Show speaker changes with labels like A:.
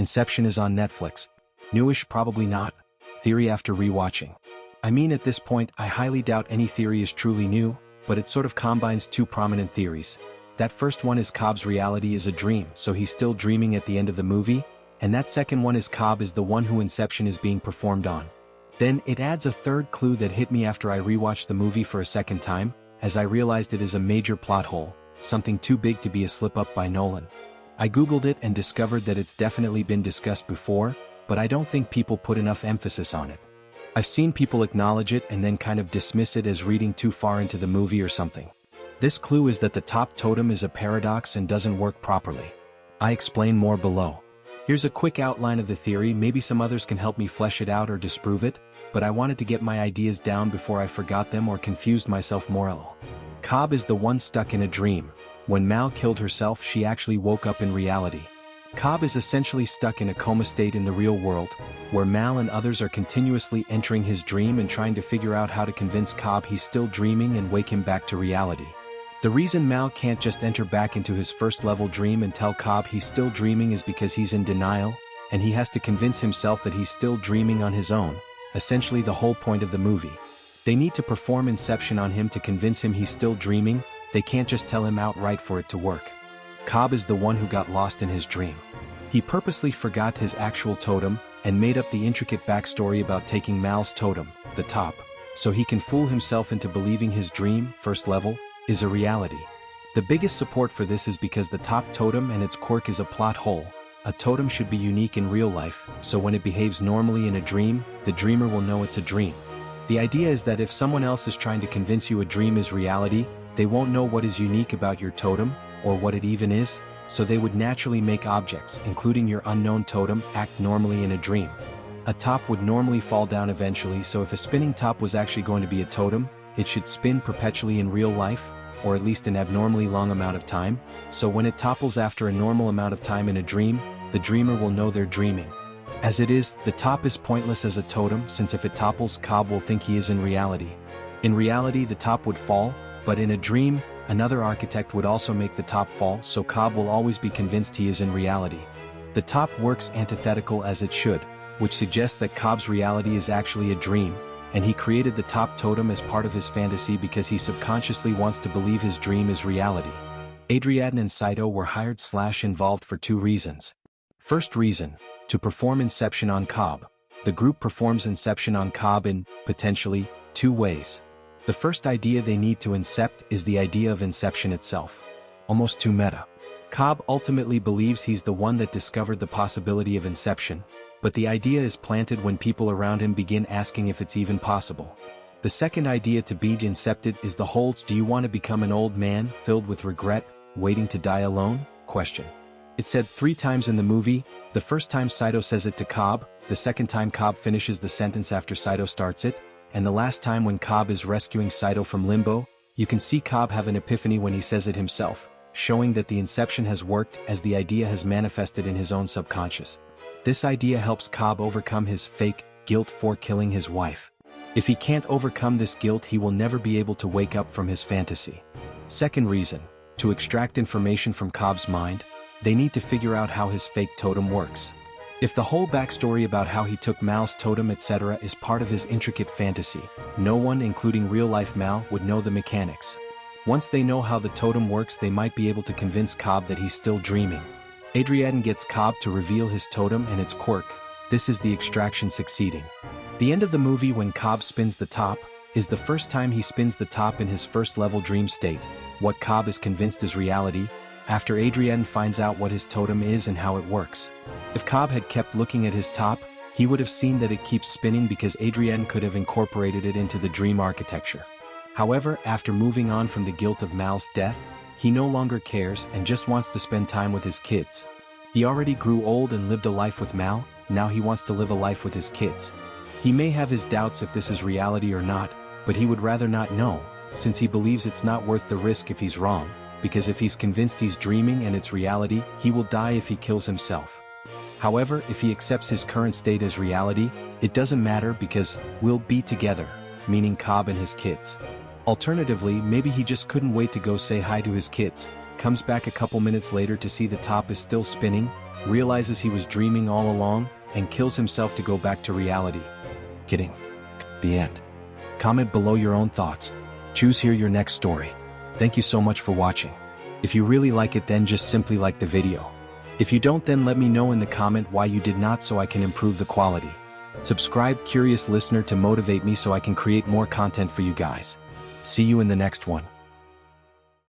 A: Inception is on Netflix. Newish? Probably not. Theory after rewatching. I mean, at this point, I highly doubt any theory is truly new, but it sort of combines two prominent theories. That first one is Cobb's reality is a dream, so he's still dreaming at the end of the movie, and that second one is Cobb is the one who Inception is being performed on. Then it adds a third clue that hit me after I rewatched the movie for a second time, as I realized it is a major plot hole, something too big to be a slip-up by Nolan. I googled it and discovered that it's definitely been discussed before, but I don't think people put enough emphasis on it. I've seen people acknowledge it and then kind of dismiss it as reading too far into the movie or something. This clue is that the top totem is a paradox and doesn't work properly. I explain more below. Here's a quick outline of the theory. Maybe some others can help me flesh it out or disprove it, but I wanted to get my ideas down before I forgot them or confused myself more. Cobb is the one stuck in a dream. When Mal killed herself, she actually woke up in reality. Cobb is essentially stuck in a coma state in the real world, where Mal and others are continuously entering his dream and trying to figure out how to convince Cobb he's still dreaming and wake him back to reality. The reason Mal can't just enter back into his first-level dream and tell Cobb he's still dreaming is because he's in denial, and he has to convince himself that he's still dreaming on his own, essentially the whole point of the movie. They need to perform Inception on him to convince him he's still dreaming. They can't just tell him outright for it to work. Cobb is the one who got lost in his dream. He purposely forgot his actual totem and made up the intricate backstory about taking Mal's totem, the top, so he can fool himself into believing his dream, first level, is a reality. The biggest support for this is because the top totem and its quirk is a plot hole. A totem should be unique in real life, so when it behaves normally in a dream, the dreamer will know it's a dream. The idea is that if someone else is trying to convince you a dream is reality, they won't know what is unique about your totem, or what it even is, so they would naturally make objects, including your unknown totem, act normally in a dream. A top would normally fall down eventually, so if a spinning top was actually going to be a totem, it should spin perpetually in real life, or at least an abnormally long amount of time, so when it topples after a normal amount of time in a dream, the dreamer will know they're dreaming. As it is, the top is pointless as a totem, since if it topples, Cobb will think he is in reality. In reality, the top would fall, but in a dream, another architect would also make the top fall, so Cobb will always be convinced he is in reality. The top works antithetical as it should, which suggests that Cobb's reality is actually a dream, and he created the top totem as part of his fantasy because he subconsciously wants to believe his dream is reality. Adrian and Saito were hired/involved for two reasons. First reason, to perform Inception on Cobb. The group performs Inception on Cobb in, potentially, two ways. The first idea they need to incept is the idea of Inception itself. Almost too meta. Cobb ultimately believes he's the one that discovered the possibility of Inception, but the idea is planted when people around him begin asking if it's even possible. The second idea to be incepted is the whole "do you want to become an old man, filled with regret, waiting to die alone?" question. It's said 3 times in the movie. The first time Saito says it to Cobb, the second time Cobb finishes the sentence after Saito starts it, and the last time when Cobb is rescuing Saito from limbo. You can see Cobb have an epiphany when he says it himself, showing that the Inception has worked as the idea has manifested in his own subconscious. This idea helps Cobb overcome his fake guilt for killing his wife. If he can't overcome this guilt, he will never be able to wake up from his fantasy. Second reason, to extract information from Cobb's mind, they need to figure out how his fake totem works. If the whole backstory about how he took Mal's totem etc. is part of his intricate fantasy, no one, including real-life Mal, would know the mechanics. Once they know how the totem works, they might be able to convince Cobb that he's still dreaming. Adrian gets Cobb to reveal his totem and its quirk. This is the extraction succeeding. The end of the movie, when Cobb spins the top, is the first time he spins the top in his first-level dream state, what Cobb is convinced is reality, after Adrian finds out what his totem is and how it works. If Cobb had kept looking at his top, he would have seen that it keeps spinning because Adrian could have incorporated it into the dream architecture. However, after moving on from the guilt of Mal's death, he no longer cares and just wants to spend time with his kids. He already grew old and lived a life with Mal, now he wants to live a life with his kids. He may have his doubts if this is reality or not, but he would rather not know, since he believes it's not worth the risk if he's wrong, because if he's convinced he's dreaming and it's reality, he will die if he kills himself. However, if he accepts his current state as reality, it doesn't matter because we'll be together, meaning Cobb and his kids. Alternatively, maybe he just couldn't wait to go say hi to his kids, comes back a couple minutes later to see the top is still spinning, realizes he was dreaming all along, and kills himself to go back to reality. Kidding. The end. Comment below your own thoughts. Choose here your next story. Thank you so much for watching. If you really like it, then just simply like the video. If you don't, then let me know in the comment why you did not, so I can improve the quality. Subscribe, curious listener, to motivate me so I can create more content for you guys. See you in the next one.